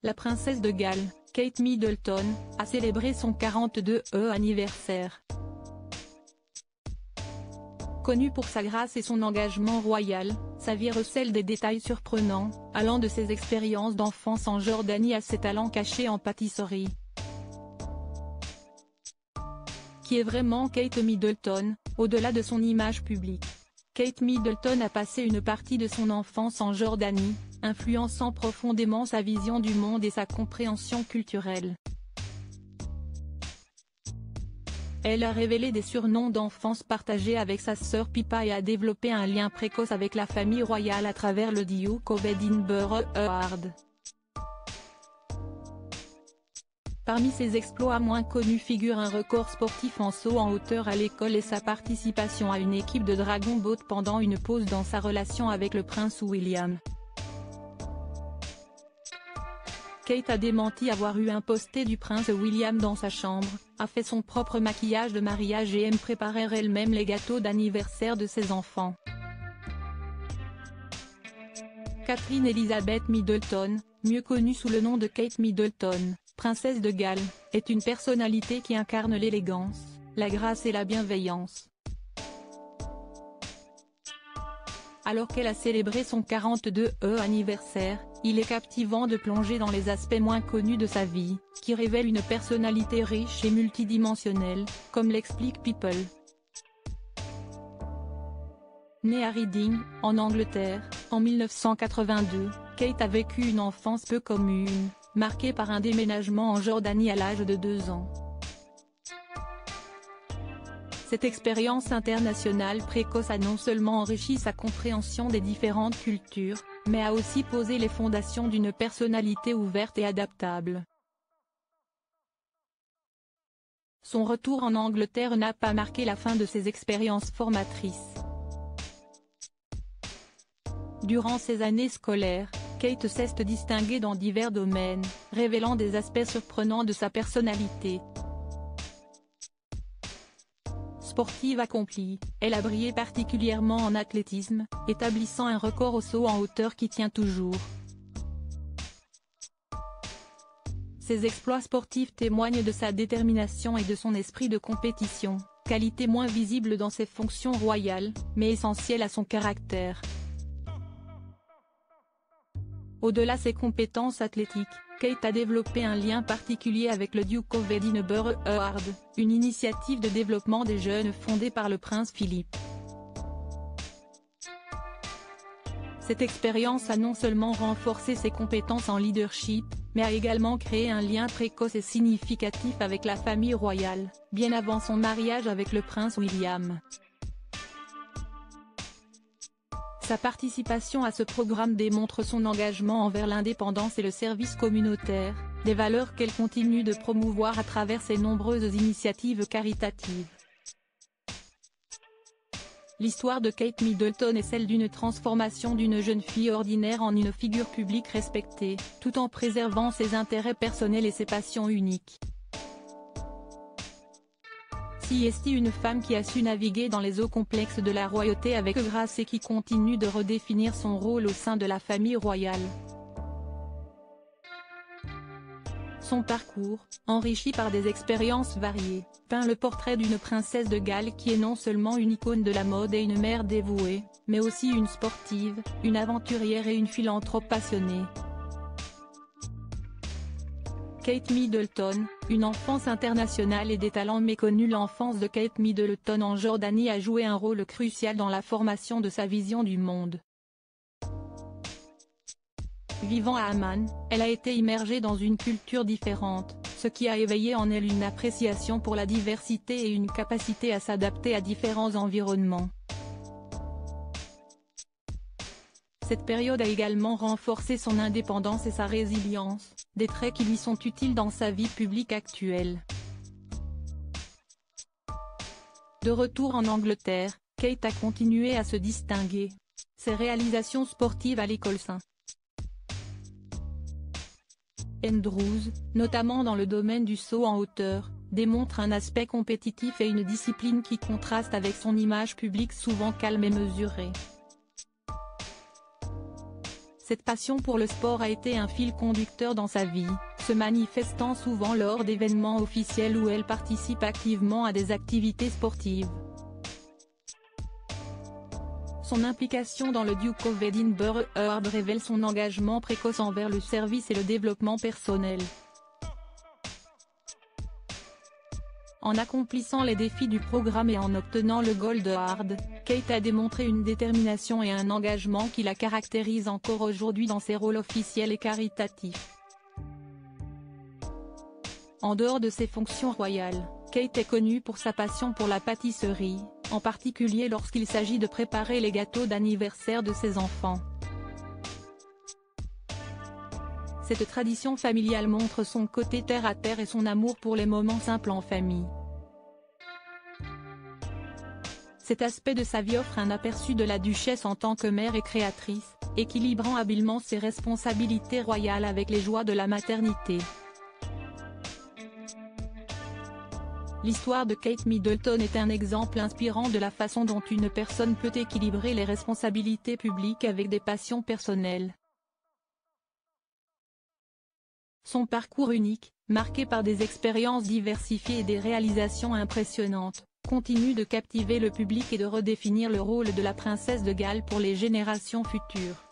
La princesse de Galles, Kate Middleton, a célébré son 42e anniversaire. Connue pour sa grâce et son engagement royal, sa vie recèle des détails surprenants, allant de ses expériences d'enfance en Jordanie à ses talents cachés en pâtisserie. Qui est vraiment Kate Middleton, au-delà de son image publique? Kate Middleton a passé une partie de son enfance en Jordanie, influençant profondément sa vision du monde et sa compréhension culturelle. Elle a révélé des surnoms d'enfance partagés avec sa sœur Pippa et a développé un lien précoce avec la famille royale à travers le Duke of Edinburgh Award. Parmi ses exploits moins connus figure un record sportif en saut en hauteur à l'école et sa participation à une équipe de Dragon Boat pendant une pause dans sa relation avec le prince William. Kate a démenti avoir eu un posté du prince William dans sa chambre, a fait son propre maquillage de mariage et aime préparer elle-même les gâteaux d'anniversaire de ses enfants. Catherine Elizabeth Middleton, mieux connue sous le nom de Kate Middleton, princesse de Galles, est une personnalité qui incarne l'élégance, la grâce et la bienveillance. Alors qu'elle a célébré son 42e anniversaire, il est captivant de plonger dans les aspects moins connus de sa vie, qui révèlent une personnalité riche et multidimensionnelle, comme l'explique People. Née à Reading, en Angleterre, en 1982, Kate a vécu une enfance peu commune, marquée par un déménagement en Jordanie à l'âge de 2 ans. Cette expérience internationale précoce a non seulement enrichi sa compréhension des différentes cultures, mais a aussi posé les fondations d'une personnalité ouverte et adaptable. Son retour en Angleterre n'a pas marqué la fin de ses expériences formatrices. Durant ses années scolaires, Kate s'est distinguée dans divers domaines, révélant des aspects surprenants de sa personnalité. Sportive accomplie, elle a brillé particulièrement en athlétisme, établissant un record au saut en hauteur qui tient toujours. Ses exploits sportifs témoignent de sa détermination et de son esprit de compétition, qualité moins visible dans ses fonctions royales, mais essentielle à son caractère. Au-delà de ses compétences athlétiques, Kate a développé un lien particulier avec le Duke of Edinburgh Award, une initiative de développement des jeunes fondée par le prince Philippe. Cette expérience a non seulement renforcé ses compétences en leadership, mais a également créé un lien précoce et significatif avec la famille royale, bien avant son mariage avec le prince William. Sa participation à ce programme démontre son engagement envers l'indépendance et le service communautaire, des valeurs qu'elle continue de promouvoir à travers ses nombreuses initiatives caritatives. L'histoire de Kate Middleton est celle d'une transformation d'une jeune fille ordinaire en une figure publique respectée, tout en préservant ses intérêts personnels et ses passions uniques. C'est une femme qui a su naviguer dans les eaux complexes de la royauté avec grâce et qui continue de redéfinir son rôle au sein de la famille royale. Son parcours, enrichi par des expériences variées, peint le portrait d'une princesse de Galles qui est non seulement une icône de la mode et une mère dévouée, mais aussi une sportive, une aventurière et une philanthrope passionnée. Kate Middleton, une enfance internationale et des talents méconnus. L'enfance de Kate Middleton en Jordanie a joué un rôle crucial dans la formation de sa vision du monde. Vivant à Amman, elle a été immergée dans une culture différente, ce qui a éveillé en elle une appréciation pour la diversité et une capacité à s'adapter à différents environnements. Cette période a également renforcé son indépendance et sa résilience, des traits qui lui sont utiles dans sa vie publique actuelle. De retour en Angleterre, Kate a continué à se distinguer. Ses réalisations sportives à l'école St. Andrews, notamment dans le domaine du saut en hauteur, démontrent un aspect compétitif et une discipline qui contraste avec son image publique souvent calme et mesurée. Cette passion pour le sport a été un fil conducteur dans sa vie, se manifestant souvent lors d'événements officiels où elle participe activement à des activités sportives. Son implication dans le Duke of Edinburgh révèle son engagement précoce envers le service et le développement personnel. En accomplissant les défis du programme et en obtenant le Gold Award, Kate a démontré une détermination et un engagement qui la caractérisent encore aujourd'hui dans ses rôles officiels et caritatifs. En dehors de ses fonctions royales, Kate est connue pour sa passion pour la pâtisserie, en particulier lorsqu'il s'agit de préparer les gâteaux d'anniversaire de ses enfants. Cette tradition familiale montre son côté terre-à-terre et son amour pour les moments simples en famille. Cet aspect de sa vie offre un aperçu de la duchesse en tant que mère et créatrice, équilibrant habilement ses responsabilités royales avec les joies de la maternité. L'histoire de Kate Middleton est un exemple inspirant de la façon dont une personne peut équilibrer les responsabilités publiques avec des passions personnelles. Son parcours unique, marqué par des expériences diversifiées et des réalisations impressionnantes, continue de captiver le public et de redéfinir le rôle de la princesse de Galles pour les générations futures.